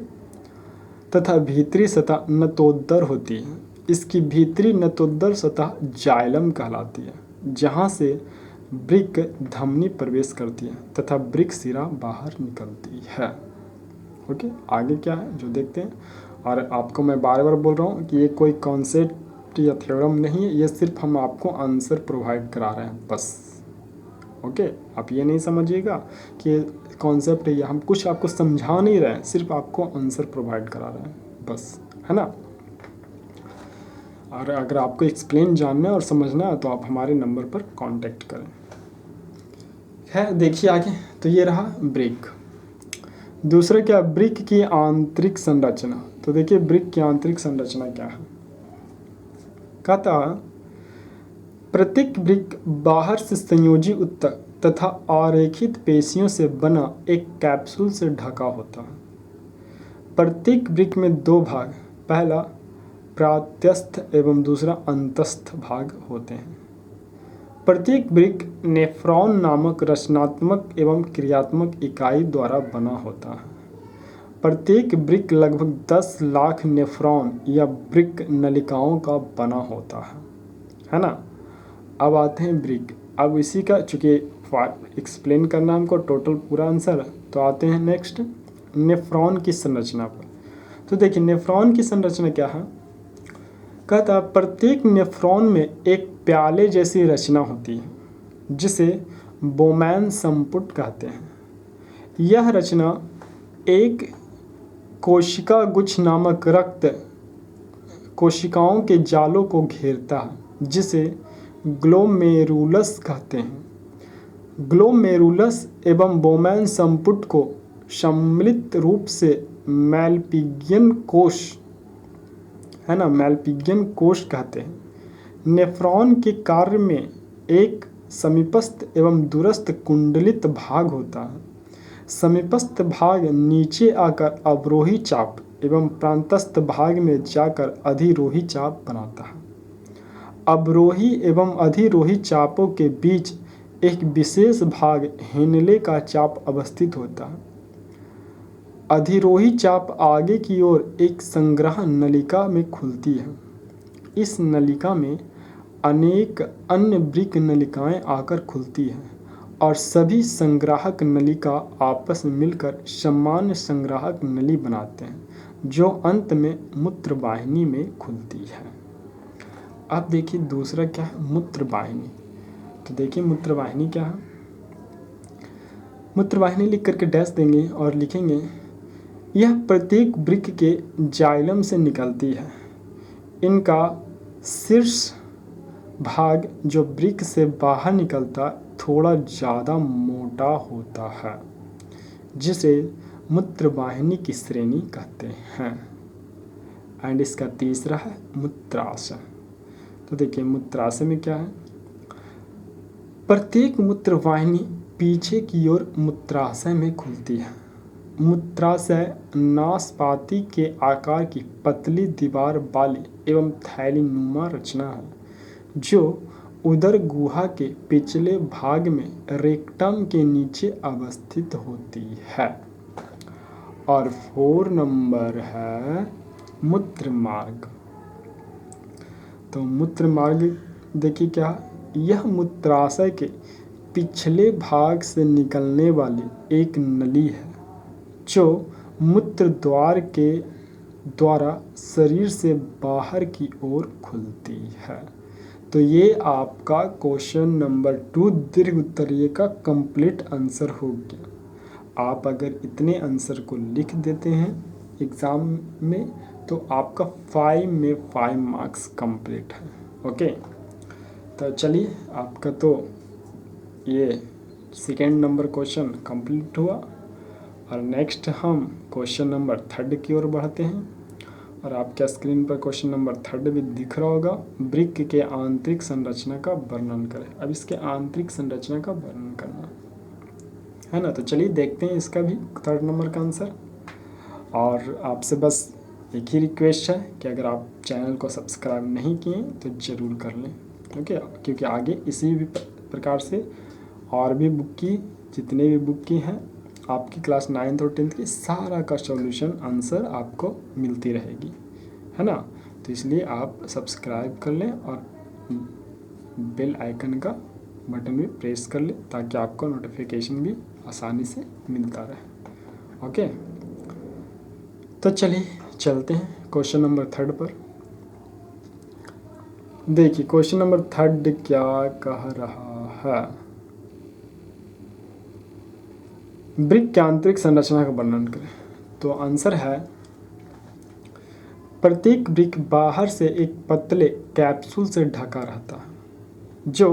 तथा भीतरी सतह नतोदर होती है। इसकी भीतरी नतोदर सतह जाइलम कहलाती है, जहाँ से वृक्क धमनी प्रवेश करती है तथा वृक्क शिरा बाहर निकलती है। ओके, आगे क्या है जो देखते हैं। और आपको मैं बार बार बोल रहा हूँ कि ये कोई कॉन्सेप्ट या थ्योरम नहीं है, ये सिर्फ हम आपको आंसर प्रोवाइड करा रहे हैं बस। ओके, आप ये नहीं समझिएगा कि कॉन्सेप्ट है या हम कुछ आपको समझा नहीं रहे हैं, सिर्फ आपको आंसर प्रोवाइड करा रहे हैं बस, है ना। और अगर आपको एक्सप्लेन जानना है और समझना है तो आप हमारे नंबर पर कांटेक्ट करें। खैर देखिए आगे, तो ये रहा वृक्क। दूसरा क्या, वृक्क की आंतरिक संरचना। तो देखिए वृक्क की आंतरिक संरचना क्या है। कहता प्रत्येक वृक्क बाहर से संयोजी उत्तक तथा आरेखित पेशियों से बना एक कैप्सूल से ढका होता है। प्रत्येक वृक्क में दो भाग, पहला प्रात्यस्थ एवं दूसरा अंतस्थ भाग होते हैं। प्रत्येक वृक्क नेफ्रॉन नामक रचनात्मक एवं क्रियात्मक इकाई द्वारा बना होता है। प्रत्येक वृक्क लगभग 10 लाख नेफ्रॉन या वृक्क नलिकाओं का बना होता है ना। अब आते हैं वृक्क। अब इसी का चूँकि एक्सप्लेन करना हमको टोटल पूरा आंसर, तो आते हैं नेक्स्ट नेफ्रॉन की संरचना पर। तो देखिए नेफ्रॉन की संरचना क्या है। कहता प्रत्येक नेफ्रॉन में एक प्याले जैसी रचना होती है जिसे बोमैन संपुट कहते हैं। यह रचना एक कोशिका गुच्छ नामक रक्त कोशिकाओं के जालों को घेरता है जिसे ग्लोमेरुलस कहते हैं। ग्लोमेरुलस एवं बोमैन संपुट को सम्मिलित रूप से मैलपिगियन कोश है ना, मैलपिगियन कोश कहते हैं। नेफ्रॉन के कार्य में एक समीपस्थ एवं दूरस्थ कुंडलित भाग होता है। समीपस्थ भाग नीचे आकर अवरोही चाप एवं प्रांतस्थ भाग में जाकर अधिरोही चाप बनाता है। अवरोही एवं अधिरोही चापों के बीच एक विशेष भाग हेनले का चाप अवस्थित होता है। अधिरोही चाप आगे की ओर एक संग्रह नलिका में खुलती है। इस नलिका में अनेक अन्य वृक्क नलिकाएं आकर खुलती हैं और सभी संग्राहक नलिका आपस में मिलकर सामान्य संग्राहक नली बनाते हैं जो अंत में मूत्रवाहिनी में खुलती है। अब देखिए दूसरा क्या है, मूत्रवाहिनी। तो देखिए मूत्रवाहिनी क्या है। मूत्रवाहिनी लिख करके डैश देंगे और लिखेंगे यह प्रत्येक वृक्क के जाइलम से निकलती है। इनका शीर्ष भाग जो वृक्क से बाहर निकलता थोड़ा ज़्यादा मोटा होता है जिसे मूत्रवाहिनी की श्रेणी कहते हैं। एंड इसका तीसरा है मूत्राशय। तो देखिए मूत्राशय में क्या है। प्रत्येक मूत्रवाहिनी पीछे की ओर मूत्राशय में खुलती है। मूत्राशय नाशपाती के आकार की पतली दीवार वाली एवं थैलीनुमा रचना है जो उदर गुहा के पिछले भाग में रेक्टम के नीचे अवस्थित होती है। और 4 नंबर है मूत्र मार्ग। तो मूत्र मार्ग देखिए क्या, यह मूत्राशय के पिछले भाग से निकलने वाली एक नली है जो मूत्र द्वार के द्वारा शरीर से बाहर की ओर खुलती है। तो ये आपका क्वेश्चन नंबर 2 दीर्घ उत्तरीय का कंप्लीट आंसर हो गया। आप अगर इतने आंसर को लिख देते हैं एग्ज़ाम में तो आपका 5 में 5 मार्क्स कंप्लीट है। ओके, तो चलिए आपका तो ये सेकेंड नंबर क्वेश्चन कंप्लीट हुआ और नेक्स्ट हम क्वेश्चन नंबर 3 की ओर बढ़ते हैं। और आपके स्क्रीन पर क्वेश्चन नंबर 3 भी दिख रहा होगा। वृक्क के आंतरिक संरचना का वर्णन करें। अब इसके आंतरिक संरचना का वर्णन करना है ना, तो चलिए देखते हैं इसका भी 3rd नंबर का आंसर। और आपसे बस एक ही रिक्वेस्ट है कि अगर आप चैनल को सब्सक्राइब नहीं किए तो ज़रूर कर लें, ओके, क्योंकि आगे इसी भी प्रकार से और भी बुक की जितने भी बुक की हैं आपकी क्लास 9th और 10th की सारा का सॉल्यूशन आंसर आपको मिलती रहेगी, है ना। तो इसलिए आप सब्सक्राइब कर लें और बेल आइकन का बटन भी प्रेस कर लें ताकि आपको नोटिफिकेशन भी आसानी से मिलता रहे। ओके, तो चलिए चलते हैं क्वेश्चन नंबर 3 पर। देखिए क्वेश्चन नंबर 3 क्या कह रहा है। वृक्क के आंतरिक संरचना का वर्णन करें। तो आंसर है प्रत्येक वृक्क बाहर से एक पतले कैप्सूल से ढका रहता है जो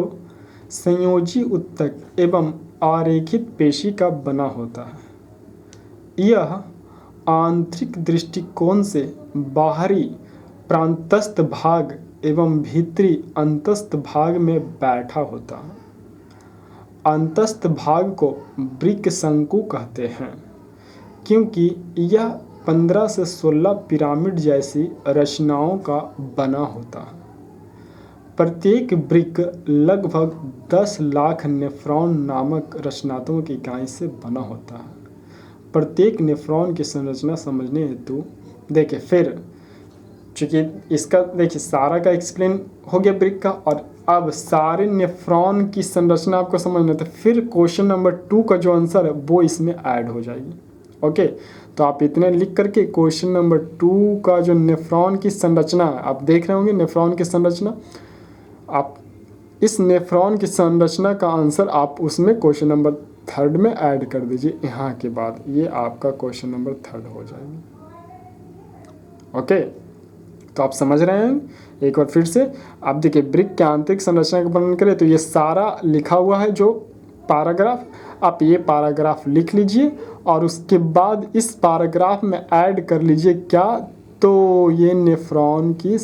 संयोजी उत्तक एवं आरेखित पेशी का बना होता है। यह आंतरिक दृष्टिकोण से बाहरी प्रांतस्थ भाग एवं भीतरी अंतस्थ भाग में बैठा होता है। अंतस्थ भाग को वृक्क शंकु कहते हैं क्योंकि यह 15 से 16 पिरामिड जैसी रचनाओं का बना होता है। प्रत्येक वृक्क लगभग 10 लाख नेफ्रॉन नामक रचनात्मक इकाई से बना होता है। प्रत्येक नेफ्रॉन की संरचना समझने हेतु देखिए, फिर चूँकि इसका देखिए सारा का एक्सप्लेन हो गया वृक्क का, और अब सारे नेफ्रॉन की संरचना आपको समझना, तो फिर क्वेश्चन नंबर 2 का जो आंसर है वो इसमें ऐड हो जाएगी। ओके, तो आप इतने लिख करके क्वेश्चन नंबर 2 का जो नेफ्रॉन की संरचना है आप देख रहे होंगे, नेफ्रॉन की संरचना, आप इस नेफ्रॉन की संरचना का आंसर आप उसमें क्वेश्चन नंबर 3 में ऐड कर दीजिए। यहाँ के बाद ये आपका क्वेश्चन नंबर 3 हो जाएगी। ओके, तो आप समझ रहे हैं। एक बार फिर से आप देखिए वृक्क के आंतरिक संरचना का वर्णन करें तो ये सारा लिखा हुआ है जो पैराग्राफ, आप ये पैराग्राफ लिख लीजिए और उसके बाद इस पैराग्राफ में ऐड कर लीजिए क्या, तो ये नेफ्रॉन की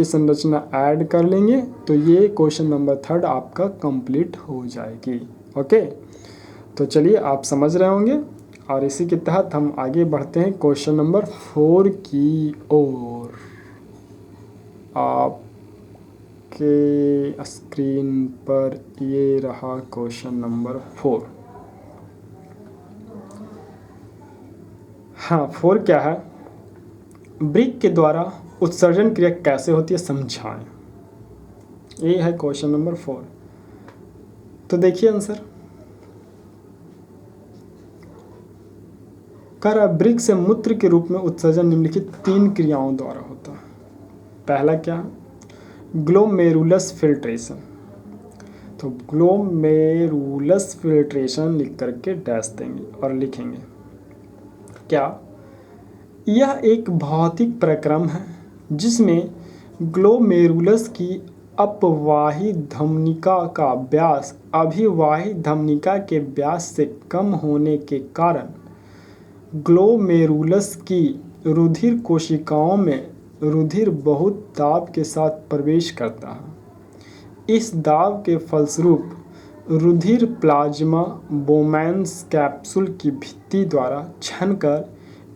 संरचना ऐड कर लेंगे तो ये क्वेश्चन नंबर 3 आपका कंप्लीट हो जाएगी। ओके, तो चलिए आप समझ रहे होंगे और इसी के तहत हम आगे बढ़ते हैं क्वेश्चन नंबर 4 की ओर। आपके स्क्रीन पर ये रहा क्वेश्चन नंबर 4। हाँ, 4 क्या है, वृक्क के द्वारा उत्सर्जन क्रिया कैसे होती है समझाएं। ये है क्वेश्चन नंबर 4। तो देखिए आंसर, वृक्क से मूत्र के रूप में उत्सर्जन निम्नलिखित 3 क्रियाओं द्वारा होता है। पहला क्या है, ग्लोमेरुलस फिल्ट्रेशन। तो ग्लोमेरुलस फिल्ट्रेशन लिख करके डैश देंगे और लिखेंगे क्या, यह एक भौतिक प्रक्रम है जिसमें ग्लोमेरुलस की अपवाही धमनिका का व्यास अभिवाही धमनिका के व्यास से कम होने के कारण ग्लोमेरुलस की रुधिर कोशिकाओं में रुधिर बहुत दाब के साथ प्रवेश करता है। इस दाब के फलस्वरूप रुधिर प्लाज्मा बोमैंस कैप्सूल की भित्ति द्वारा छनकर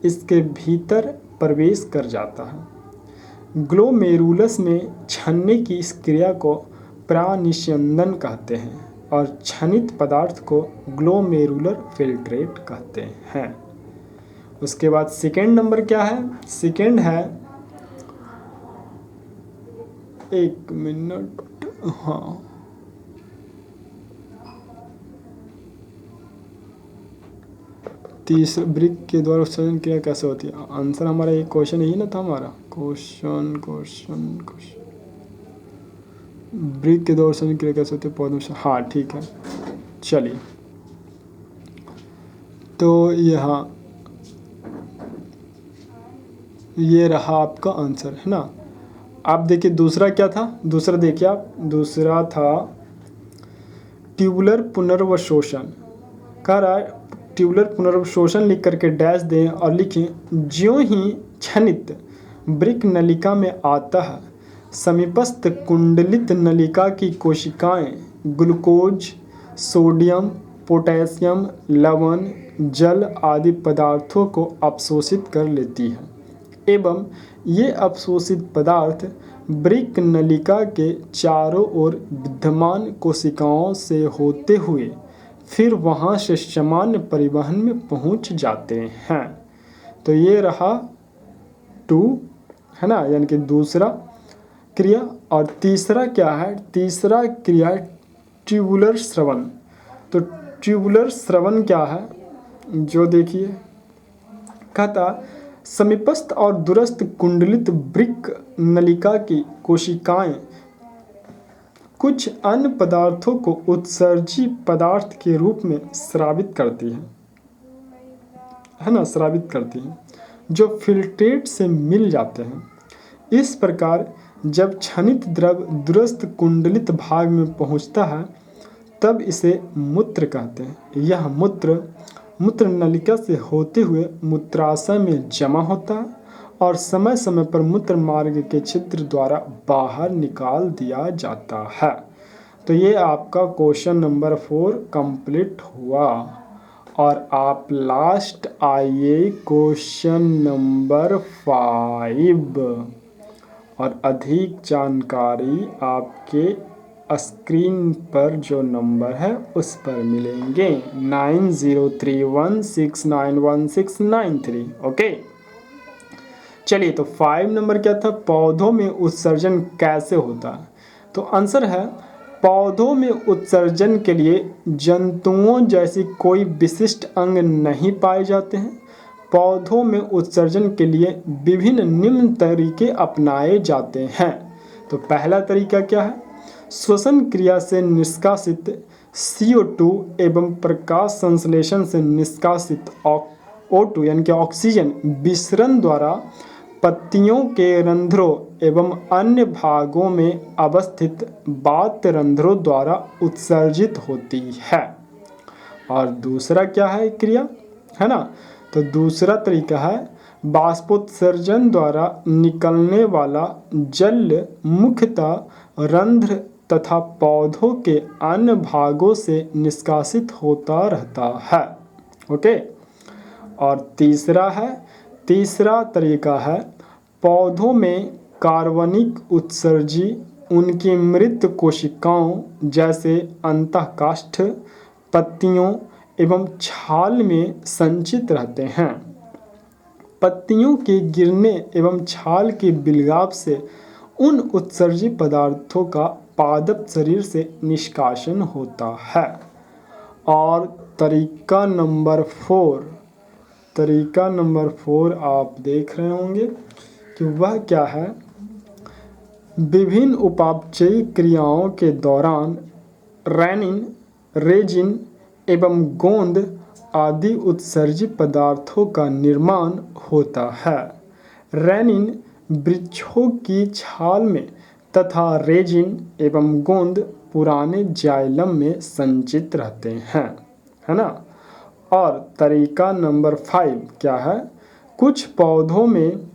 इसके भीतर प्रवेश कर जाता है। ग्लोमेरुलस में छनने की इस क्रिया को प्रानिस्यंदन कहते हैं और छनित पदार्थ को ग्लोमेरुलर फिल्ट्रेट कहते हैं। उसके बाद सेकेंड नंबर क्या है? सेकेंड है, एक मिनट, हाँ, तीसरा ब्रिक के द्वारा उत्सर्जन क्रिया कैसे होती है? आंसर हमारा एक क्वेश्चन यही ना था हमारा, क्वेश्चन ब्रिक के द्वारा उत्सर्जन क्रिया कैसे होती है पौधों से। हाँ ठीक है, चलिए, तो यहाँ ये रहा आपका आंसर, है ना। आप देखिए दूसरा क्या था, दूसरा देखिए आप, दूसरा था ट्यूबुलर पुनर्वशोषण। कह रहा है ट्यूबुलर पुनर्वशोषण लिख करके डैश दें और लिखें, ज्यों ही छनित ब्रिक नलिका में आता है, समीपस्थ कुंडलित नलिका की कोशिकाएं ग्लूकोज, सोडियम, पोटेशियम, लवण, जल आदि पदार्थों को अवशोषित कर लेती है एवं ये अवशोषित पदार्थ ब्रिक नलिका के चारों ओर विद्यमान कोशिकाओं से होते हुए फिर वहां से सामान्य परिवहन में पहुंच जाते हैं। तो ये रहा 2, है ना, यानी कि दूसरा क्रिया। और तीसरा क्या है? तीसरा क्रिया है ट्यूबुलर स्रवण। तो ट्यूबुलर स्रवण क्या है? जो देखिए, कहता समीपस्थ और दूरस्थ कुंडलित ब्रिक नलिका की कोशिकाएं कुछ अन्य पदार्थों को उत्सर्जी पदार्थ के रूप में स्रावित करती है ना, स्रावित करती हैं, जो फिल्ट्रेट से मिल जाते हैं। इस प्रकार जब छनित द्रव दूरस्थ कुंडलित भाग में पहुंचता है तब इसे मूत्र कहते हैं। यह मूत्र नलिका से होते हुए मूत्राशय में जमा होता है और समय समय पर मूत्र मार्ग के छिद्र द्वारा बाहर निकाल दिया जाता है। तो ये आपका क्वेश्चन नंबर 4 कंप्लीट हुआ। और आप लास्ट आइए क्वेश्चन नंबर 5, और अधिक जानकारी आपके स्क्रीन पर जो नंबर है उस पर मिलेंगे 9031691693। ओके, चलिए, तो 5 नंबर क्या था? पौधों में उत्सर्जन कैसे होता है? तो आंसर है, पौधों में उत्सर्जन के लिए जंतुओं जैसी कोई विशिष्ट अंग नहीं पाए जाते हैं। पौधों में उत्सर्जन के लिए विभिन्न निम्न तरीके अपनाए जाते हैं। तो पहला तरीका क्या है? श्वसन क्रिया से निष्कासित CO2 एवं प्रकाश संश्लेषण से निष्कासित O2 यानी कि ऑक्सीजन विसरण द्वारा पत्तियों के रंध्रों एवं अन्य भागों में अवस्थित बाह्य रंध्रों द्वारा उत्सर्जित होती है। और दूसरा क्या है क्रिया, है ना? तो दूसरा तरीका है बाष्पोत्सर्जन द्वारा निकलने वाला जल मुख्यतः रंध्र तथा पौधों के अन्य भागों से निष्कासित होता रहता है। ओके, और तीसरा तरीका है पौधों में कार्बनिक उत्सर्जी उनकी मृत कोशिकाओं जैसे अंतःकाष्ठ, पत्तियों एवं छाल में संचित रहते हैं। पत्तियों के गिरने एवं छाल के बिलगाव से उन उत्सर्जी पदार्थों का पादप शरीर से निष्कासन होता है। और तरीका नंबर 4 आप देख रहे होंगे कि वह क्या है? विभिन्न उपापचयी क्रियाओं के दौरान रेनिन, रेजिन एवं गोंद आदि उत्सर्जी पदार्थों का निर्माण होता है। रेनिन वृक्षों की छाल में तथा रेजिन एवं गोंद पुराने जाइलम में संचित रहते हैं, है ना। और तरीका नंबर 5 क्या है? कुछ पौधों में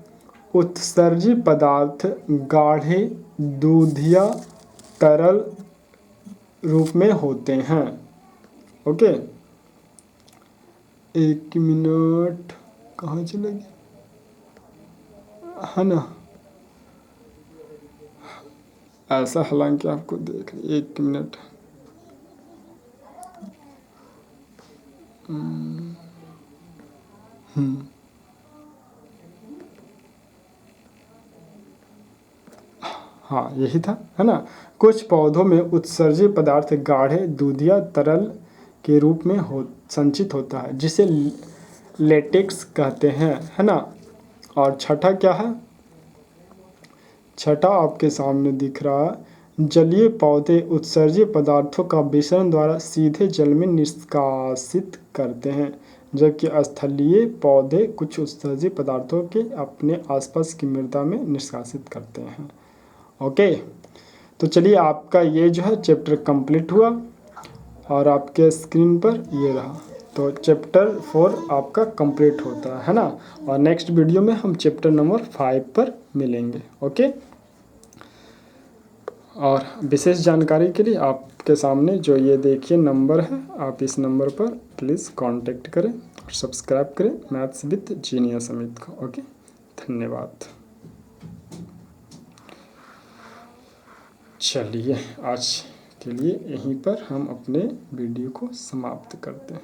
उत्सर्जी पदार्थ गाढ़े दूधिया तरल रूप में होते हैं। ओके, 1 मिनट, कहाँ चले गए, है ना, ऐसा हालांकि आपको देख 1 मिनट। हाँ यही था, है ना। कुछ पौधों में उत्सर्जित पदार्थ गाढ़े दूधिया तरल के रूप में संचित होता है, जिसे लेटेक्स कहते हैं, है ना। और छठा क्या है, छठा आपके सामने दिख रहा है, जलीय पौधे उत्सर्जित पदार्थों का विसरण द्वारा सीधे जल में निष्कासित करते हैं, जबकि स्थलीय पौधे कुछ उत्सर्जित पदार्थों के अपने आसपास की मृदा में निष्कासित करते हैं। ओके, तो चलिए आपका ये जो है चैप्टर कंप्लीट हुआ और आपके स्क्रीन पर ये रहा। तो चैप्टर 4 आपका कंप्लीट होता है ना। और नेक्स्ट वीडियो में हम चैप्टर नंबर 5 पर मिलेंगे। ओके, और विशेष जानकारी के लिए आपके सामने जो ये देखिए नंबर है, आप इस नंबर पर प्लीज़ कांटेक्ट करें और सब्सक्राइब करें मैथ्स विद जीनियस अमित को। ओके, धन्यवाद। चलिए आज के लिए यहीं पर हम अपने वीडियो को समाप्त करते हैं।